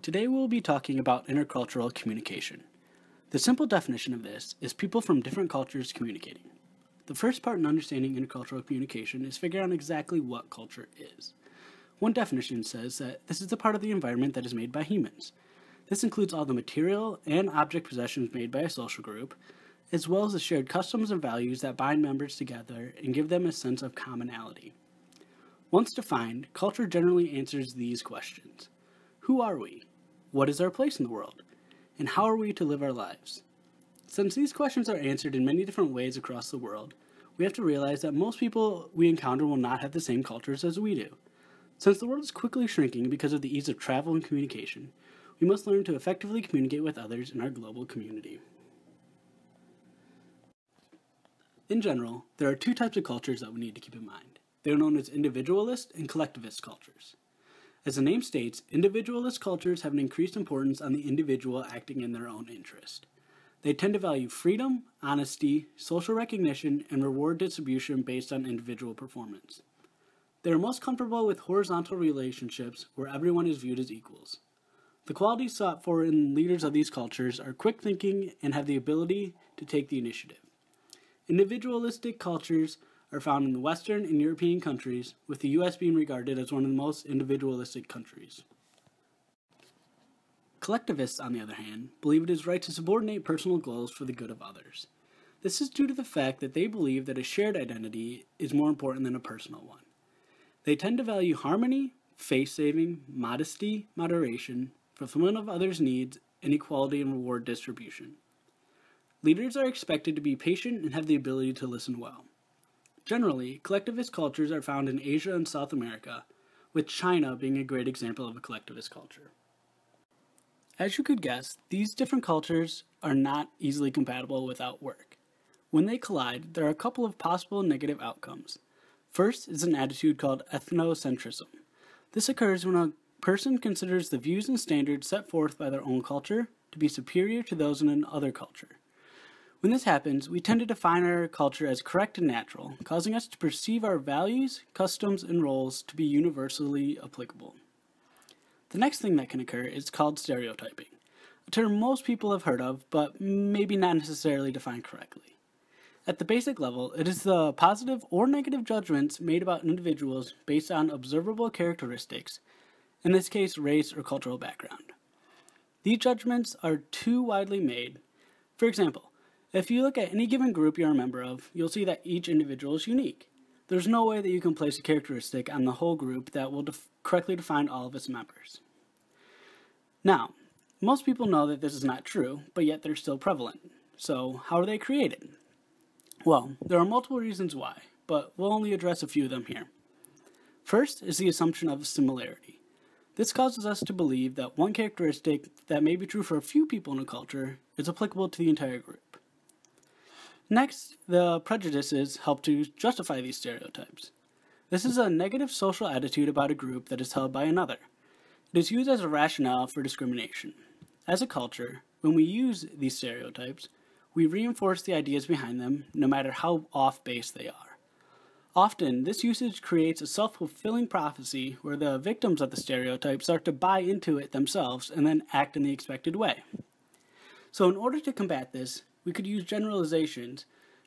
Today we'll be talking about intercultural communication. The simple definition of this is people from different cultures communicating. The first part in understanding intercultural communication is figuring out exactly what culture is. One definition says that this is the part of the environment that is made by humans. This includes all the material and object possessions made by a social group, as well as the shared customs and values that bind members together and give them a sense of commonality. Once defined, culture generally answers these questions. Who are we? What is our place in the world? And how are we to live our lives? Since these questions are answered in many different ways across the world, we have to realize that most people we encounter will not have the same cultures as we do. Since the world is quickly shrinking because of the ease of travel and communication, we must learn to effectively communicate with others in our global community. In general, there are two types of cultures that we need to keep in mind. They are known as individualist and collectivist cultures. As the name states, individualist cultures have an increased importance on the individual acting in their own interest. They tend to value freedom, honesty, social recognition, and reward distribution based on individual performance. They are most comfortable with horizontal relationships where everyone is viewed as equals. The qualities sought for in leaders of these cultures are quick thinking and have the ability to take the initiative. Individualistic cultures are found in the Western and European countries, with the U.S. being regarded as one of the most individualistic countries. Collectivists, on the other hand, believe it is right to subordinate personal goals for the good of others. This is due to the fact that they believe that a shared identity is more important than a personal one. They tend to value harmony, face-saving, modesty, moderation, fulfillment of others' needs, and equality and reward distribution. Leaders are expected to be patient and have the ability to listen well. Generally, collectivist cultures are found in Asia and South America, with China being a great example of a collectivist culture. As you could guess, these different cultures are not easily compatible without work. When they collide, there are a couple of possible negative outcomes. First is an attitude called ethnocentrism. This occurs when a person considers the views and standards set forth by their own culture to be superior to those in another culture. When this happens, we tend to define our culture as correct and natural, causing us to perceive our values, customs, and roles to be universally applicable. The next thing that can occur is called stereotyping, a term most people have heard of, but maybe not necessarily defined correctly. At the basic level, it is the positive or negative judgments made about individuals based on observable characteristics, in this case, race or cultural background. These judgments are too widely made. For example, if you look at any given group you're a member of, you'll see that each individual is unique. There's no way that you can place a characteristic on the whole group that will correctly define all of its members. Now, most people know that this is not true, but yet they're still prevalent. So, how are they created? Well, there are multiple reasons why, but we'll only address a few of them here. First is the assumption of similarity. This causes us to believe that one characteristic that may be true for a few people in a culture is applicable to the entire group. Next, the prejudices help to justify these stereotypes. This is a negative social attitude about a group that is held by another. It is used as a rationale for discrimination. As a culture, when we use these stereotypes, we reinforce the ideas behind them, no matter how off-base they are. Often, this usage creates a self-fulfilling prophecy where the victims of the stereotype start to buy into it themselves and then act in the expected way. So in order to combat this, we could use generalizations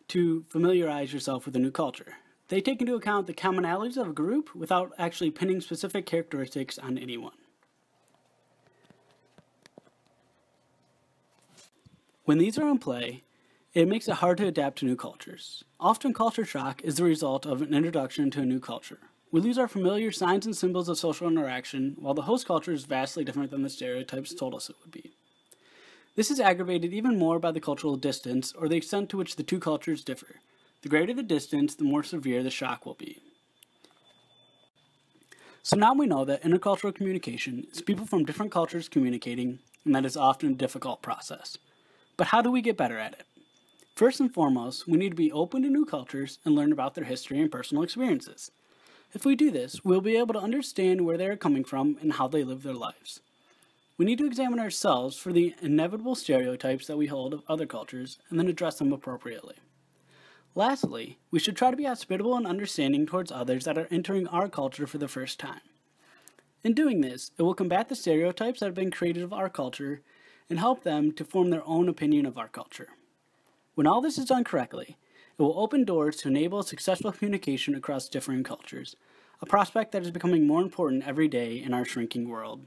to familiarize yourself with a new culture. They take into account the commonalities of a group without actually pinning specific characteristics on anyone. When these are in play, it makes it hard to adapt to new cultures. Often culture shock is the result of an introduction to a new culture. We lose our familiar signs and symbols of social interaction, while the host culture is vastly different than the stereotypes told us it would be. This is aggravated even more by the cultural distance, or the extent to which the two cultures differ. The greater the distance, the more severe the shock will be. So now we know that intercultural communication is people from different cultures communicating, and that is often a difficult process. But how do we get better at it? First and foremost, we need to be open to new cultures and learn about their history and personal experiences. If we do this, we'll be able to understand where they are coming from and how they live their lives. We need to examine ourselves for the inevitable stereotypes that we hold of other cultures and then address them appropriately. Lastly, we should try to be hospitable and understanding towards others that are entering our culture for the first time. In doing this, it will combat the stereotypes that have been created of our culture and help them to form their own opinion of our culture. When all this is done correctly, it will open doors to enable successful communication across different cultures, a prospect that is becoming more important every day in our shrinking world.